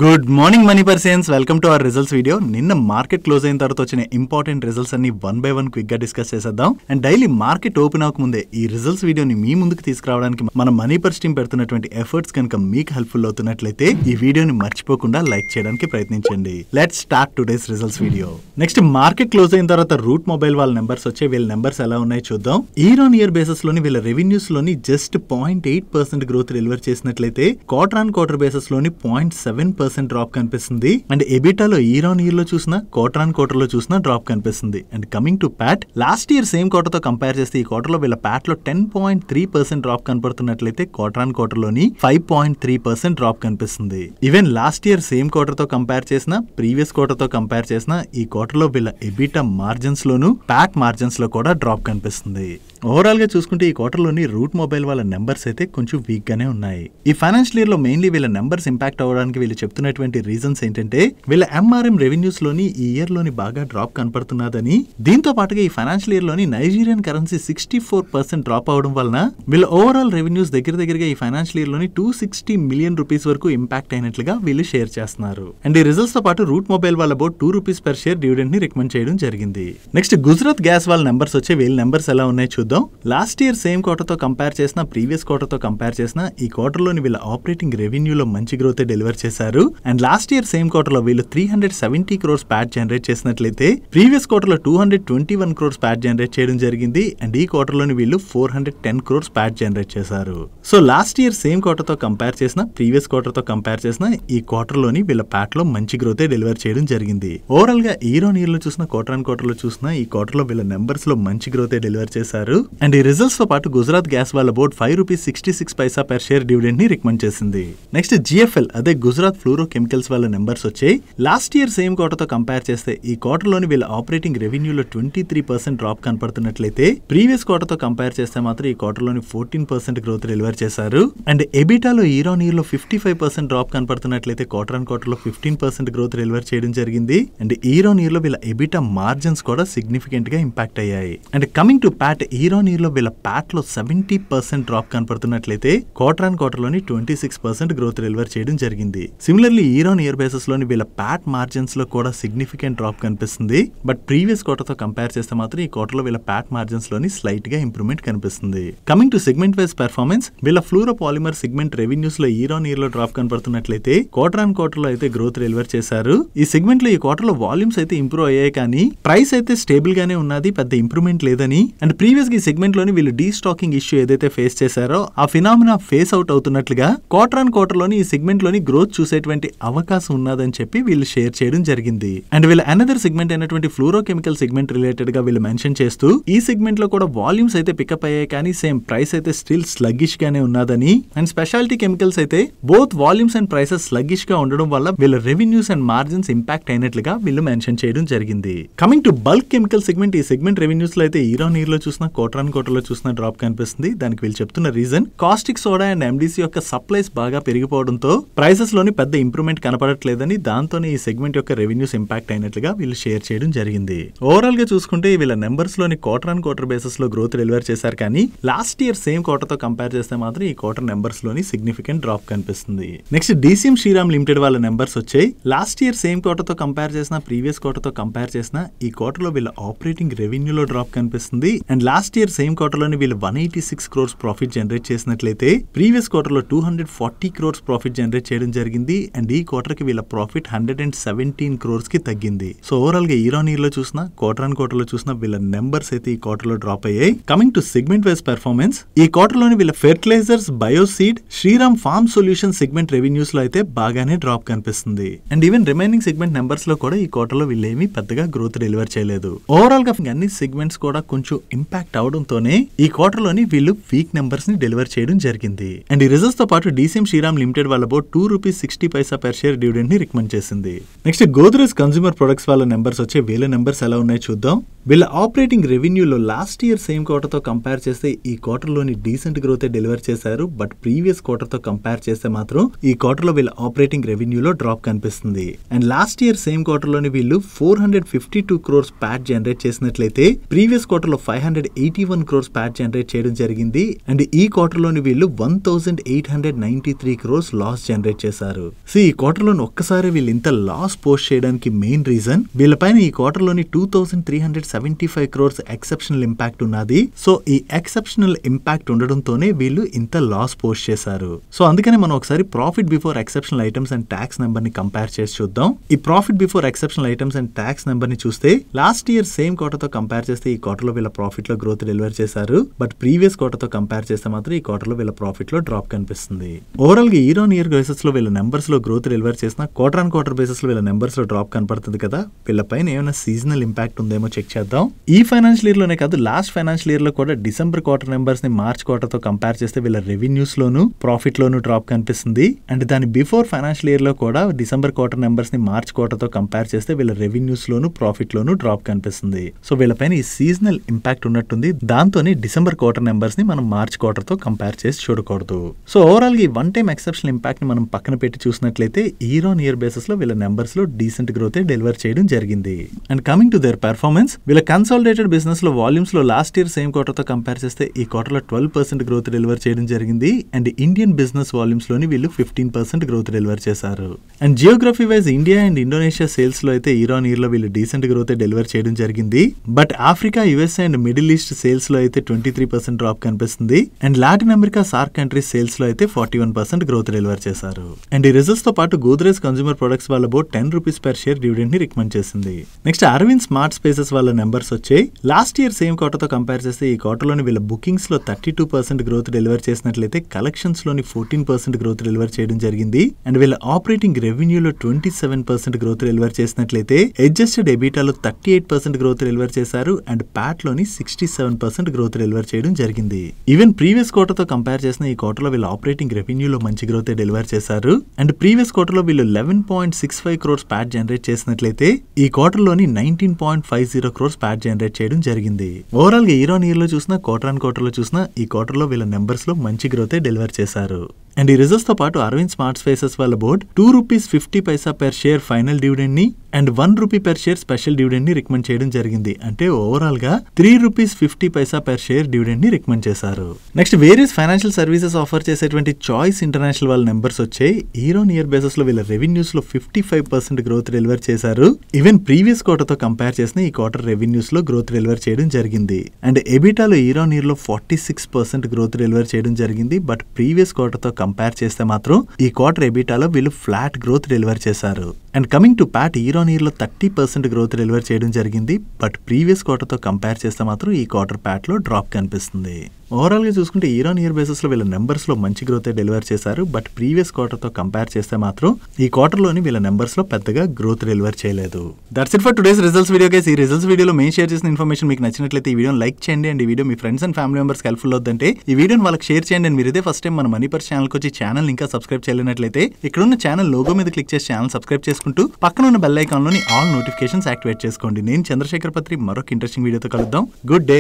Good morning money persons, welcome to our results video. నిన్న market close అయిన తర్వాత వచ్చిన ఇంపార్టెంట్ రిజల్ట్స్ అన్ని వన్ బై వన్ క్విక్ గా డిస్కస్ చేసేద్దాం. అండ్ డైలీ మార్కెట్ ఓపెన్ అవ్వకముందే ఈ రిజల్ట్స్ వీడియోని మీ ముందుకు తీసుకురావడానికి మన మనీ పర్స్ టీం పెడుతున్నటువంటి ఎఫర్ట్స్ కనుక మీకు హెల్ప్ఫుల్ అవుతున్నట్లయితే ఈ వీడియోని మర్చిపోకుండా లైక్ చేయడానికి ప్రయత్నించండి. Let's start today's results video. Next market close అయిన తర్వాత రూట్ మొబైల్ వాళ్ళ నెంబర్స్ వచ్చే, వీళ్ళ నెంబర్స్ ఎలా ఉన్నాయో చూద్దాం. ఇయర్ ఆన్ ఇయర్ బేసిస్ లోని వీళ్ళ రెవెన్యూస్ లోని జస్ట్ 0.8% గ్రోత్ డెలివర్ చేసినట్లయితే క్వార్టర్ ఆన్ క్వార్టర్ బేసిస్ లోని 0.7% డ్రాప్ కనిపిస్తుంది. అండ్ ఎబిటాలో ఇయర్ ఆన్ ఇయర్ లో చూసినా క్వార్టర్ ఆన్ క్వార్టర్ లో చూసినా డ్రాప్ కనిపిస్తుంది. And coming to Pat, last year same quarter తో కంపేర్ చేస్తే ఈ క్వార్టర్ లో వీళ్ళ ప్యాట్ లో 10.3% డ్రాప్ కనపడుతున్నట్లయితే క్వార్టర్ ఆన్ క్వార్టర్ లోని 5.3% డ్రాప్ కనిపిస్తుంది. Even last year same quarter తో కంపేర్ చేసిన, ప్రీవియస్ క్వార్టర్ తో కంపేర్ చేసిన ఈ క్వార్టర్ లో వీళ్ళ ఎబిటా మార్జిన్స్ లోను ప్యాట్ మార్జిన్స్ లో కూడా డ్రాప్ కనిపిస్తుంది. ఓవరాల్ గా చూసుకుంటే ఈ క్వార్టర్ లోని రూట్ మొబైల్ వాళ్ళ నెంబర్స్ అయితే కొంచెం వీక్ గానే ఉన్నాయి. ఈ ఫైనాన్షియల్ ఇయర్ లో మెయిన్లీ వీళ్ళ నెంబర్స్ ఇంపాక్ట్ అవ్వడానికి వీళ్ళు చెప్తున్నటువంటి రీజన్స్ ఏంటంటే, వీళ్ళ ఎంఆర్ఎం రెవెన్యూస్ లోని ఈ ఇయర్ లోని బాగా డ్రాప్ కనపడుతున్నదని, దీంతో పాటుగా ఈ ఫైనాన్షియల్ ఇయర్ లోని నైజీరియన్ కరెన్సీ 64% డ్రాప్ అవడం వలన వీళ్ళ ఓవరాల్ రెవెన్యూస్ దగ్గరగా ఈ ఫైనాన్షియల్ ఇయర్ లోని 260 మిలియన్ రూపీస్ వరకు ఇంపాక్ట్ అయినట్లుగా వీళ్ళు షేర్ చేస్తున్నారు. అండ్ ఈ రిజల్ట్స్ తో పాటు రూట్ మొబైల్ వాళ్ళ about 2 rupees per share dividend ని రికమెండ్ చేయడం జరిగింది. నెక్స్ట్ గుజరాత్ గ్యాస్ వాళ్ళ నెంబర్స్ వచ్చే, వీళ్ళ నెంబర్స్ ఎలా ఉన్నాయో చూద్దాం. లాస్ట్ ఇయర్ సేమ్ క్వార్టర్ తో కంపేర్ చేసిన, ప్రీవియస్ క్వార్టర్ తో కంపేర్ చేసిన ఈ క్వార్టర్ లోని వీళ్ళ ఆపరేటింగ్ రెవెన్యూలో మంచి గ్రోత్ డెలివర్ చేశారు. And last year same quarter లో వీళ్ళు 370 crores ప్యాట్ జనరేట్ చేసినట్లయితే ప్రీవియస్ క్వార్టర్ లో 221 crores ప్యాట్ జనరేట్ చేయడం జరిగింది. అండ్ ఈ క్వార్టర్ లోని వీళ్ళు 410 crores ప్యాట్ జనరేట్ చేశారు. So last year same quarter తో కంపేర్ చేసిన, ప్రీవియస్ క్వార్టర్ తో కంపేర్ చేసిన ఈ క్వార్టర్ లోని వీళ్ళ ప్యాట్ లో మంచి గ్రోత్ డెలివర్ చేయడం జరిగింది. ఓవరాల్ గా ఇయర్ ఆన్ ఇయర్ లో చూసిన, క్వార్టర్ ఆన్ క్వార్టర్ లో చూసిన ఈ క్వార్టర్ లో వీళ్ళ నెంబర్స్ లో మంచి గ్రోత్ డెలివర్ చేశారు. అండ్ ఈ రిజల్ట్స్ తో పాటు గుజరాత్ గ్యాస్ వాళ్ళ about 5 rupees 66 Paisa per share dividend ని రికమెండ్ చేసింది. నెక్స్ట్ జిఎఫ్ఎల్, అదే గుజరాత్ ఫ్లూరో కెమికల్స్ వాళ్ళ నెంబర్స్ వచ్చాయి. లాస్ట్ ఇయర్ సేమ్ క్వార్టర్ తో కంపేర్ చేస్తే ఈ క్వార్టర్ లోని వీళ్ళ ఆపరేటింగ్ రెవెన్యూలో 23% డ్రాప్ కనపడుతున్నట్లయితే ప్రీవియస్ క్వార్టర్ తో కంపేర్ చేస్తే మాత్రం ఈ క్వార్టర్ లోని 14% గ్రోత్ డెలివర్ చేశారు. అండ్ ఎబిటాలో ఇయర్ ఆన్ ఇయర్ లో 55% డ్రాప్ కనపడుతున్నట్లయితే క్వార్టర్ ఆన్ క్వార్టర్ లో 15% గ్రోత్ డెలివర్ చేయడం జరిగింది. అండ్ ఇయర్ ఆన్ ఇయర్ లో వీళ్ళ ఎబిటా మార్జిన్స్ కూడా సిగ్నిఫికెంట్ గా ఇంపాక్ట్ అయ్యాయి. And coming to Pat, year on year లో వీళ్ళ ప్యాట్ లో 70% డ్రాప్ కనపడుతున్నట్లయితే క్వార్టర్ ఆన్ క్వార్టర్ లోని 26% గ్రోత్ డెలివర్ చేయడం జరిగింది. Similarly year on year basis లోని వీళ్ళ ప్యాట్ మార్జిన్స్ లో కూడా సిగ్నిఫికెంట్ డ్రాప్ కనిపిస్తుంది. బట్ ప్రీవియస్ క్వార్టర్ తో కంపేర్ చేస్తే మాత్రం ఈ క్వార్టర్ లో వీళ్ళ ప్యాట్ మార్జిన్స్ లోని స్లైట్ గా ఇంప్రూవ్మెంట్ కనిపిస్తుంది. Coming to segment wise performance, వీళ్ళ ఫ్లూరో పాలిమర్ సెగ్మెంట్ రెవెన్యూస్ లో ఇయర్ ఆన్ ఇయర్ లో డ్రాప్ కనపడుతున్నట్లయితే క్వార్టర్ ఆన్ క్వార్టర్ లో అయితే గ్రోత్ డెలివర్ చేశారు. ఈ సెగ్మెంట్ లో ఈ క్వార్టర్ లో వాల్యూమ్స్ అయితే ఇంప్రూవ్ అయ్యాయి, కానీ ప్రైస్ అయితే స్టేబుల్ గానే ఉన్నది, పెద్ద ఇంప్రూవ్మెంట్ లేదని. అండ్ ప్రీవియస్ గా ఈ సెగ్మెంట్ లోని వీళ్ళు డీ స్టాకింగ్ ఇష్యూ ఏదైతే ఫేస్ చేశారో ఆ ఫినామినా ఫేస్ అవుట్ అవుతున్నట్లుగా క్వార్టర్ ఆన్ క్వార్టర్ లోని ఈ సెగ్మెంట్ లోని గ్రోత్ చూసేటువంటి అవకాశం ఉన్నదని చెప్పి వీళ్ళు షేర్ చేయడం జరిగింది. అండ్ వీళ్ళ అనదర్ సెగ్మెంట్ అయినటువంటి ఫ్లూరో కెమికల్ సెగ్మెంట్ రిలేటెడ్ గా వీళ్ళు మెన్షన్ చేస్తూ, ఈ సెగ్మెంట్ లో కూడా వాల్యూమ్స్ అయితే పికప్ అయ్యాయి, కానీ సేమ్ ప్రైస్ అయితే స్టిల్ స్లగ్గిష్ గానే ఉన్నదని. అండ్ స్పెషాలిటీ కెమికల్స్ అయితే both volumes and prices sluggish గా ఉండడం వల్ల వీళ్ళ రెవెన్యూస్ అండ్ మార్జిన్స్ ఇంపాక్ట్ అయినట్లుగా వీళ్ళు మెన్షన్ చేయడం జరిగింది. Coming to bulk chemical segment, ఈ సెగ్మెంట్ రెవెన్యూస్ లో అయితే ఇయర్ ఆన్ ఇయర్ లో చూసిన, క్వార్టర్ ఆన్ క్వార్టర్ లో చూసిన డ్రాప్ కనిపిస్తుంది. దానికి వీళ్ళు చెప్తున్న reason, caustic soda and MDC యొక్క సప్లైస్ బాగా పెరిగిపోవడంతో ప్రైసెస్ లోని పెద్ద ఇంప్రూవ్మెంట్ కనపడట్లేదని, దాంతోనే ఈ సెగ్మెంట్ యొక్క రెవెన్యూస్ ఇంపాక్ట్ అయినట్లుగా వీళ్ళు షేర్ చేయడం జరిగింది. ఓవరాల్ గా చూసుకుంటే వీళ్ళ నెంబర్స్ లోని క్వార్టర్ ఆన్ క్వార్టర్ బేసిస్ లో గ్రోత్ డెలివర్ చేశారు, కానీ లాస్ట్ ఇయర్ సేమ్ క్వార్టర్ తో కంపేర్ చేస్తే మాత్రం ఈ క్వార్టర్ నెంబర్స్ లోని సిగ్నిఫికెంట్ డ్రాప్ కనిపిస్తుంది. నెక్స్ట్ డీసీఎం శ్రీరామ్ లిమిటెడ్ వాళ్ళ నెంబర్స్ వచ్చాయి. లాస్ట్ ఇయర్ సేమ్ క్వార్టర్ తో కంపేర్ చేసిన, ప్రీవియస్ క్వార్టర్ తో కంపేర్ చేసిన ఈ క్వార్టర్ లో వీళ్ళ ఆపరేటింగ్ రెవెన్యూలో డ్రాప్ కనిపిస్తుంది. And last year same quarter లోని వీళ్ళు 186 crores ప్రాఫిట్ జనరేట్ చేసినట్లయితే ప్రీవియస్ క్వార్టర్ లో 240 crores ప్రాఫిట్ జనరేట్ చేయడం జరిగింది. అండ్ ఈ క్వార్టర్ కి వీళ్ళ ప్రాఫిట్ 117 crores కి తగ్గింది. సో ఓవరాల్ గా ఇయర్ ఆన్ ఇయర్ లో చూసిన, క్వార్టర్ ఆన్ క్వార్టర్ లో చూసిన వీళ్ళ నెంబర్స్ అయితే ఈ క్వార్టర్ లో డ్రాప్ అయ్యాయి. Coming to segment wise performance, ఈ క్వార్టర్ లోని వీళ్ళ fertilisers, Bioseed, Shriram farm solution segment revenues లో అయితే బాగానే డ్రాప్ కనిపిస్తుంది. And even remaining segment numbers లో కూడా ఈ క్వార్టర్ లో వీళ్ళు ఏమీ పెద్దగా గ్రోత్ డెలివర్ చేయలేదు. ఓవరాల్ గా అన్ని సెగ్మెంట్స్ కూడా కొంచెం ఇంపాక్ట్ అవడంతోనే ఈ క్వార్టర్ లోని వీళ్ళు వీక్ నెంబర్స్ ని డెలివర్ చేయడం జరిగింది. అండ్ ఈ రిజల్ట్స్ తో పాటు డీసీఎం శ్రీరామ్ లిమిటెడ్ వాళ్ళ about 2 rupees 60 paisa per share dividend ని రికమెండ్ చేసింది. నెక్స్ట్ గోద్రేజ్ కన్స్యూమర్ ప్రొడక్ట్స్ వాళ్ళ నెంబర్స్ వచ్చే, వీళ్ళ నెంబర్స్ ఎలా ఉన్నాయో చూద్దాం. వీళ్ళ ఆపరేటింగ్ రెవెన్యూలో లాస్ట్ ఇయర్ సేమ్ క్వార్టర్ తో కంపేర్ చేస్తే ఈ క్వార్టర్ లోని డీసెంట్ గ్రోత్ డెలివర్ చేశారు. బట్ ప్రీవియస్ క్వార్టర్ తో కంపేర్ చేస్తే మాత్రం ఈ క్వార్టర్ లో వీళ్ళ ఆపరేటింగ్ రెవెన్యూలో డ్రాప్ కనిపిస్తుంది. And last year same quarter లోని వీళ్ళు 452 crores ప్యాట్ జనరేట్ చేసినట్లయితే ప్రీవియస్ క్వార్టర్ లో 580 81 crores ప్యాట్ జనరేట్ చేయడం జరిగింది. అండ్ ఈ క్వార్టర్ లోని వీళ్ళు 1893 crores లాస్ జనరేట్ చేశారు. సో ఈ క్వార్టర్ లోని ఒక్కసారి వీళ్ళు ఇంత లాస్ పోస్ట్ చేయడానికి మెయిన్ రీజన్ వీళ్ళపైన ఈ క్వార్టర్ లోని 2375 crores ఎక్సెప్షనల్ ఇంపాక్ట్ ఉన్నది. సో ఈ ఎక్సెప్షనల్ ఇంపాక్ట్ ఉండడంతోనే వీళ్ళు ఇంత లాస్ పోస్ట్ చేశారు. సో అందుకనే మనం ఒకసారి profit before exceptional items and tax number ని కంపేర్ చేసి చూద్దాం. ఈ profit before exceptional items and tax number ని చూస్తే లాస్ట్ ఇయర్ సేమ్ క్వార్టర్ తో కంపేర్ చేస్తే ఈ క్వార్టర్ లో వీళ్ళ ప్రాఫిట్ లో గ్రోత్ డెలివర్ చేశారు. బట్ ప్రీవియస్ క్వార్టర్ తో కంపేర్ చేస్తే మాత్రం ఈ క్వార్టర్ లో వీళ్ళ ప్రాఫిట్ లో డ్రాప్ కనిపిస్తుంది. ఓవరాల్ గా ఇయర్ ఆన్ ఇయర్ బేసిస్ లో వీళ్ళ నెంబర్స్ లో గ్రోత్ డెలివర్ చేసిన క్వార్టర్ ఆన్ క్వార్టర్ బేసిస్ లో వీళ్ళ నెంబర్స్ లో డ్రాప్ కనపడుతుంది కదా. వీళ్ళ పైన ఏమైనా సీజనల్ ఇంపాక్ట్ ఉందేమో చెక్ చేద్దాం. ఈ ఫైనాన్షియల్ ఇయర్ లోనే కాదు లాస్ట్ ఫైనాన్షియల్ ఇయర్ లో కూడా డిసెంబర్ క్వార్టర్ నెంబర్స్ ని మార్చ్ క్వార్టర్ తో కంపేర్ చేస్తే వీళ్ళ రెవెన్యూస్ లోను ప్రాఫిట్ లోను డ్రాప్ కనిపిస్తుంది. అండ్ దాని బిఫోర్ ఫైనాన్షియల్ ఇయర్ లో కూడా డిసెంబర్ క్వార్టర్ నెంబర్స్ ని మార్చ్ క్వార్టర్ తో కంపేర్ చేస్తే వీళ్ళ రెవెన్యూస్ లోను ప్రాఫిట్ లోను డ్రాప్ కనిపిస్తుంది. సో వీళ్ళపైన ఈ సీజనల్ ఇంపాక్ట్ ఉన్నట్టుంది. దాంతోనే డిసెంబర్ క్వార్టర్ నెంబర్స్ ని మనం మార్చ్ క్వార్టర్ తో కంపేర్ చేసి చూడకూడదు. సో ఓవరాల్ గా ఈ వన్ టైం ఎక్సెప్షనల్ ఇంపాక్ట్ ని మనం పక్కన పెట్టి చూసినట్లయితే ఇయర్ ఆన్ ఇయర్ బేసిస్ లో వీళ్ళ నెంబర్స్ లో డీసెంట్ గ్రోత్ డెలివర్ చేయడం జరిగింది. And coming to their performance వీళ్ళ కన్సాలిడేటెడ్ బిజినెస్ లో వాల్యూమ్స్ లో లాస్ట్ ఇయర్ సేమ్ క్వార్టర్ తో కంపేర్ చేస్తే ఈ క్వార్టర్ లో 12% గ్రోత్ డెలివర్ చేయడం జరిగింది. అండ్ ఇండియన్ బిజినెస్ వాల్యూమ్స్ లోని వీళ్ళు 15% గ్రోత్ డెలివర్ చేశారు. And Geography wise India and Indonesia sales లో అయితే ఇయర్ ఆన్ ఇయర్ లో వీళ్ళు డీసెంట్ గ్రోత్ డెలివర్ చేయడం జరిగింది. But Africa, USA and middle east sales లో అయితే 23% డ్రాప్ కనిపిస్తుంది. And Latin America SAARC countries sales లో అయితే 41% గ్రోత్ డెలివర్ చేశారు. అండ్ ఈ రిజల్ట్స్ తో పాటు గోద్రేజ్ కన్స్యూమర్ ప్రొడక్ట్స్ వాళ్ళ board 10 rupees per share dividend ని రికమెండ్ చేసింది. నెక్స్ట్ అరవింద్ స్మార్ట్ స్పేసెస్ వాళ్ళ నెంబర్స్ వచ్చాయి. లాస్ట్ ఇయర్ సేమ్ క్వార్టర్ తో కంపేర్ చేస్తే ఈ క్వార్టర్ లోని వీళ్ళ బుకింగ్స్ లో 32% గ్రోత్ డెలివర్ చేసినట్లయితే కలెక్షన్స్ లోని 14% గ్రోత్ డెలివర్ చేయడం జరిగింది. అండ్ వీళ్ళ ఆపరేటింగ్ రెవెన్యూలో 27% గ్రోత్ డెలివర్ చేసినట్లయితే అడ్జస్టెడ్ ఎబిటాలో 38% గ్రోత్ డెలివర్ చేశారు. అండ్ ప్యాట్ లోని 67% గ్రోత్ డెలివర్ చేయడం జరిగింది. ఈవెన్ ప్రీవియస్ క్వార్టర్ తో కంపేర్ చేసిన ఈ క్వార్టర్ లో వీళ్ళ ఆపరేటింగ్ రెవెన్యూలో మంచి గ్రోత్ డెలివర్ చేశారు. అండ్ ప్రీవియస్ క్వార్టర్ లో వీళ్ళు 11.65 crores ప్యాట్ జనరేట్ చేసినట్లయితే ఈ క్వార్టర్ లోని 19.50 crores ప్యాట్ జనరేట్ చేయడం జరిగింది. ఓవరాల్ గా ఇయర్ ఆన్ ఇయర్ లో చూసినా క్వార్టర్ ఆన్ క్వార్టర్ లో చూసినా ఈ క్వార్టర్ లో వీళ్ళ నెంబర్స్ లో మంచి గ్రోత్ డెలివర్ చేశారు. అండ్ ఈ రిజల్ట్స్ తో పాటు అరవింద్ స్మార్ట్ స్పేసెస్ వాళ్ళ బోర్డ్ 2 రూపీస్ 50 పైసా per share ఫైనల్ డివిడెండ్ ని and 1 rupee per share special dividend ని రికమెండ్ చేయడం జరిగింది. అంటే ఓవరాల్ గా 3 రూపీస్ 50 పైసా per share డివిడెండ్ ని రికమెండ్ చేశారు. Next various financial services offer చేసేటువంటి చాయిస్ ఇంటర్నేషనల్ వాళ్ళ నెంబర్స్ వచ్చాయి. ఇయర్ ఆన్ ఇయర్ బేసిస్ లో వీళ్ళ రెవెన్యూస్ లో 55% గ్రోత్ డెలివర్ చేశారు. ఈవెన్ ప్రీవియస్ క్వార్టర్ తో కంపేర్ చేసిన ఈ క్వార్టర్ రెవెన్యూస్ లో గ్రోత్ డెలివర్ చేయడం జరిగింది. అండ్ ఎబిటాలో ఇయర్ ఆన్ ఇయర్ లో 46% గ్రోత్ డెలివర్ చేయడం జరిగింది. బట్ ప్రీవియస్ క్వార్టర్ తో కంపేర్ చేస్తే మాత్రం ఈ క్వార్టర్ ఎబిటాలో వీళ్ళు ఫ్లాట్ గ్రోత్ డెలివర్ చేశారు. And coming to Pat year on year లో 30% గ్రోత్ డెలివర్ చేయడం జరిగింది. బట్ ప్రీవియస్ క్వార్టర్ తో కంపేర్ చేస్తే మాత్రం ఈ క్వార్టర్ ప్యాట్ లో డ్రాప్ కనిపిస్తుంది. ఓవరాల్ గా చూసుకుంటే ఇయర్ ఆన్ ఇయర్ బేసిస్ లో వీళ్ళ నెంబర్స్ లో మంచి గ్రోత్ డెలివర్ చేశారు. బట్ ప్రీవియస్ క్వార్టర్ తో కంపేర్ చేస్తే మాత్రం ఈ క్వార్టర్ లోని వీళ్ళ నెంబర్స్ లో పెద్దగా గ్రోత్ డెలివర్ చేయలేదు. That's it for today's results video guys. ఈ రిజల్ట్స్ వీడియోలో మేము షేర్ చేసిన ఇన్ఫర్మేషన్ మీకు నచ్చినట్లయితే ఈ వీడియోని లైక్ చేయండి. అండ్ ఈ video me friends and family members helpful అవుతుందంటే ఈ వీడియోని వాళ్ళకి షేర్ చేయండి. అండ్ మీరు ఇదే ఫస్ట్ టైం మన మనీ పర్స్ ఛానల్కి వచ్చి ఛానల్ ఇంకా సబ్స్క్రైబ్ చేయలేనట్లయితే ఇక్కడ ఉన్న ఛానల్ లోగో మీద క్లిక్ చేసి ఛానల్ సబ్స్క్రైబ్ చేసుకుంటూ పక్కన ఉన్న బెల్ ఐకాన్ లోని ఆల్ నోటిఫికేషన్స్ యాక్టివేట్ చేసుకోండి. నేను చంద్రశేఖర్ పత్రి మరొక ఇంట్రెస్టింగ్ వీడియోతో కలుద్దాం. Good day.